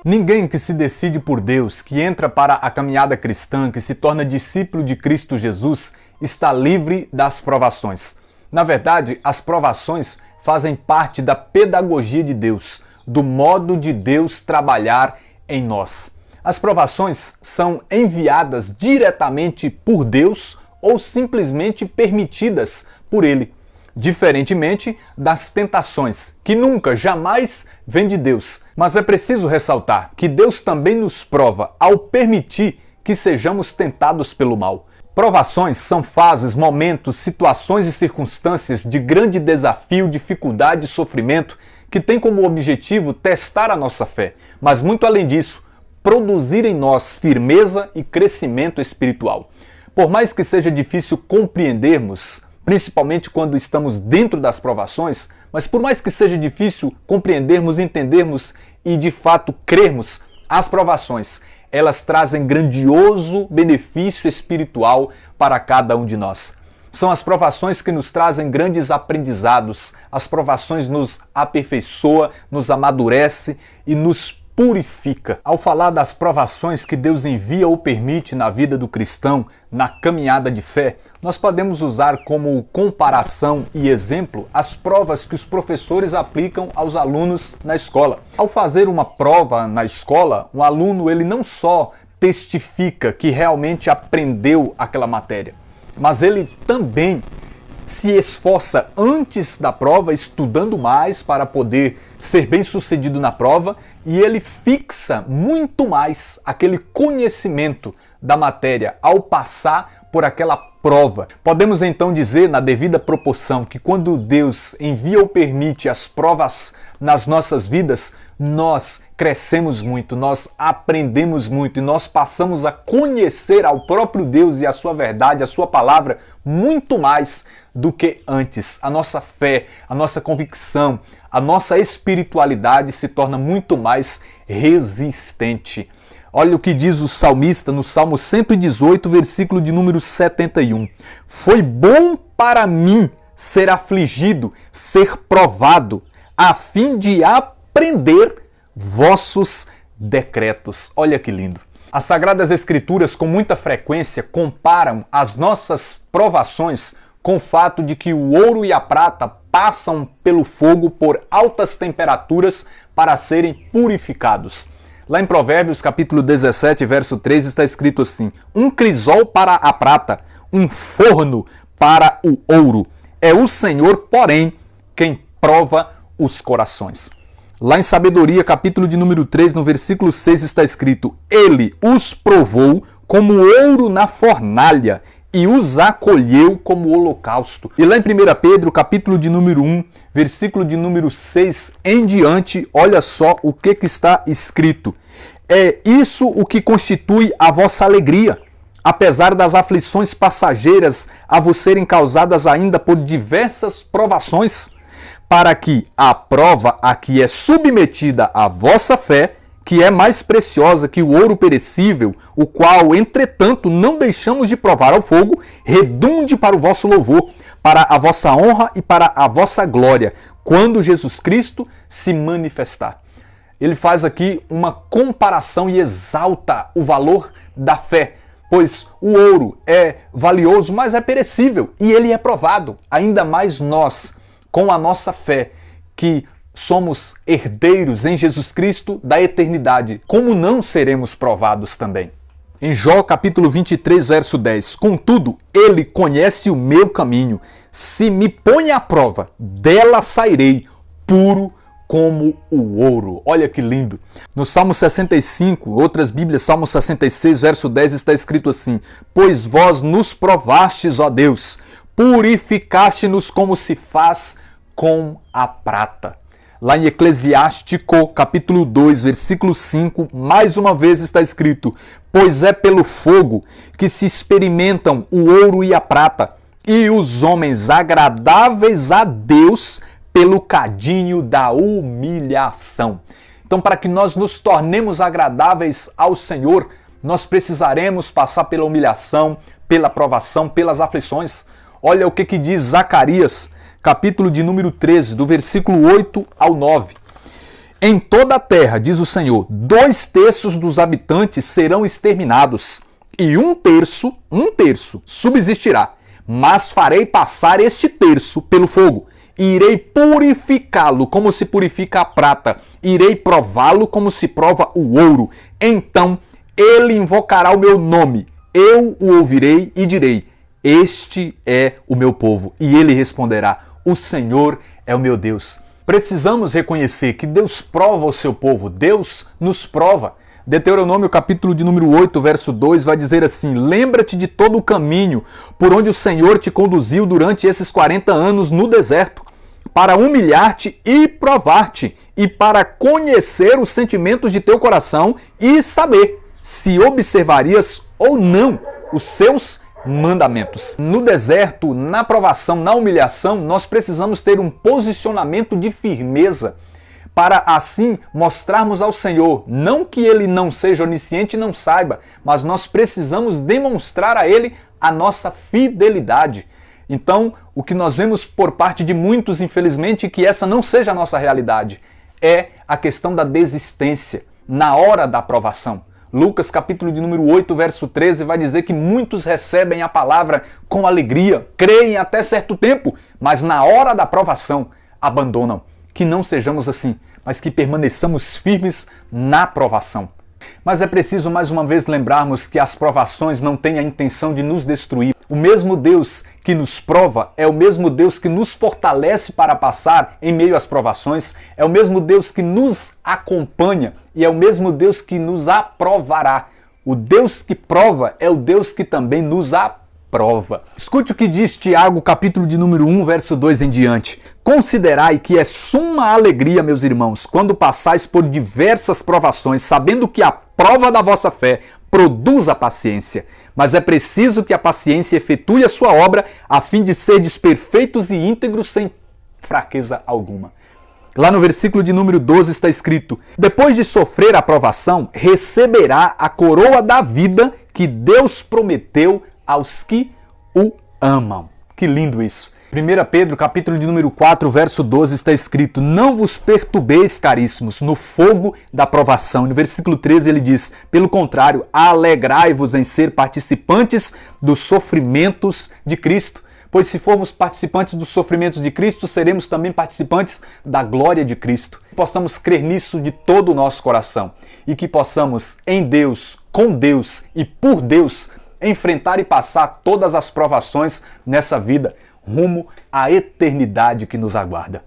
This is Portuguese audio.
Ninguém que se decide por Deus, que entra para a caminhada cristã, que se torna discípulo de Cristo Jesus, está livre das provações. Na verdade, as provações fazem parte da pedagogia de Deus, do modo de Deus trabalhar em nós. As provações são enviadas diretamente por Deus ou simplesmente permitidas por Ele. Diferentemente das tentações, que nunca, jamais vêm de Deus. Mas é preciso ressaltar que Deus também nos prova ao permitir que sejamos tentados pelo mal. Provações são fases, momentos, situações e circunstâncias de grande desafio, dificuldade e sofrimento que têm como objetivo testar a nossa fé, mas muito além disso, produzir em nós firmeza e crescimento espiritual. Por mais que seja difícil compreendermos, principalmente quando estamos dentro das provações, mas por mais que seja difícil compreendermos, entendermos e de fato crermos, as provações, elas trazem grandioso benefício espiritual para cada um de nós. São as provações que nos trazem grandes aprendizados, as provações nos aperfeiçoa, nos amadurece e nos purifica. Ao falar das provações que Deus envia ou permite na vida do cristão, na caminhada de fé, nós podemos usar como comparação e exemplo as provas que os professores aplicam aos alunos na escola. Ao fazer uma prova na escola, um aluno ele não só testifica que realmente aprendeu aquela matéria, mas ele também se esforça antes da prova, estudando mais para poder ser bem-sucedido na prova, e ele fixa muito mais aquele conhecimento da matéria ao passar por aquela prova. Podemos então dizer, na devida proporção, que quando Deus envia ou permite as provas nas nossas vidas, nós crescemos muito, nós aprendemos muito e nós passamos a conhecer ao próprio Deus e a sua verdade, a sua palavra, muito mais do que antes. A nossa fé, a nossa convicção, a nossa espiritualidade se torna muito mais resistente. Olha o que diz o salmista no Salmo 118, versículo de número 71. Foi bom para mim ser afligido, ser provado, a fim de aprender vossos decretos. Olha que lindo. As Sagradas Escrituras, com muita frequência, comparam as nossas provações com o fato de que o ouro e a prata passam pelo fogo por altas temperaturas para serem purificados. Lá em Provérbios, capítulo 17, verso 3, está escrito assim: um crisol para a prata, um forno para o ouro. É o Senhor, porém, quem prova os corações. Lá em Sabedoria, capítulo de número 3, no versículo 6, está escrito: ele os provou como ouro na fornalha e os acolheu como holocausto. E lá em 1 Pedro, capítulo de número 1, versículo de número 6 em diante, olha só o que está escrito. É isso o que constitui a vossa alegria, apesar das aflições passageiras a vos serem causadas ainda por diversas provações, para que a prova a que é submetida a vossa fé, que é mais preciosa que o ouro perecível, o qual, entretanto, não deixamos de provar ao fogo, redunde para o vosso louvor, para a vossa honra e para a vossa glória, quando Jesus Cristo se manifestar. Ele faz aqui uma comparação e exalta o valor da fé, pois o ouro é valioso, mas é perecível, e ele é provado. Ainda mais nós, com a nossa fé, que somos herdeiros em Jesus Cristo da eternidade, como não seremos provados também? Em Jó, capítulo 23, verso 10, contudo, ele conhece o meu caminho, se me põe à prova, dela sairei puro como o ouro. Olha que lindo. No Salmo 65, outras Bíblias, Salmo 66, verso 10, está escrito assim: pois vós nos provastes, ó Deus, purificaste-nos como se faz com a prata. Lá em Eclesiástico, capítulo 2, versículo 5, mais uma vez está escrito: pois é pelo fogo que se experimentam o ouro e a prata, e os homens agradáveis a Deus pelo cadinho da humilhação. Então, para que nós nos tornemos agradáveis ao Senhor, nós precisaremos passar pela humilhação, pela provação, pelas aflições. Olha o que diz Zacarias, capítulo de número 13, do versículo 8 ao 9. Em toda a terra, diz o Senhor, 2/3 dos habitantes serão exterminados, e um terço subsistirá. Mas farei passar este terço pelo fogo, e irei purificá-lo como se purifica a prata, irei prová-lo como se prova o ouro. Então ele invocará o meu nome, eu o ouvirei e direi, este é o meu povo. E ele responderá, o Senhor é o meu Deus. Precisamos reconhecer que Deus prova o seu povo, Deus nos prova. Deuteronômio capítulo de número 8, verso 2 vai dizer assim, lembra-te de todo o caminho por onde o Senhor te conduziu durante esses 40 anos no deserto, para humilhar-te e provar-te, e para conhecer os sentimentos de teu coração e saber se observarias ou não os seus mandamentos. No deserto, na provação, na humilhação, nós precisamos ter um posicionamento de firmeza para assim mostrarmos ao Senhor, não que Ele não seja onisciente e não saiba, mas nós precisamos demonstrar a Ele a nossa fidelidade. Então, o que nós vemos por parte de muitos, infelizmente, que essa não seja a nossa realidade, é a questão da desistência na hora da aprovação. Lucas capítulo de número 8, verso 13 vai dizer que muitos recebem a palavra com alegria, creem até certo tempo, mas na hora da aprovação abandonam. Que não sejamos assim, mas que permaneçamos firmes na provação. Mas é preciso mais uma vez lembrarmos que as provações não têm a intenção de nos destruir. O mesmo Deus que nos prova é o mesmo Deus que nos fortalece para passar em meio às provações, é o mesmo Deus que nos acompanha e é o mesmo Deus que nos aprovará. O Deus que prova é o Deus que também nos aprova. Escute o que diz Tiago, capítulo de número 1, verso 2 em diante. Considerai que é suma alegria, meus irmãos, quando passais por diversas provações, sabendo que a prova da vossa fé produz a paciência. Mas é preciso que a paciência efetue a sua obra, a fim de serdes perfeitos e íntegros sem fraqueza alguma. Lá no versículo de número 12 está escrito, depois de sofrer a provação, receberá a coroa da vida que Deus prometeu aos que o amam. Que lindo isso! 1 Pedro, capítulo de número 4, verso 12, está escrito, não vos perturbeis, caríssimos, no fogo da provação. No versículo 13 ele diz, pelo contrário, alegrai-vos em ser participantes dos sofrimentos de Cristo. Pois se formos participantes dos sofrimentos de Cristo, seremos também participantes da glória de Cristo. Que possamos crer nisso de todo o nosso coração e que possamos, em Deus, com Deus e por Deus, enfrentar e passar todas as provações nessa vida, rumo à eternidade que nos aguarda.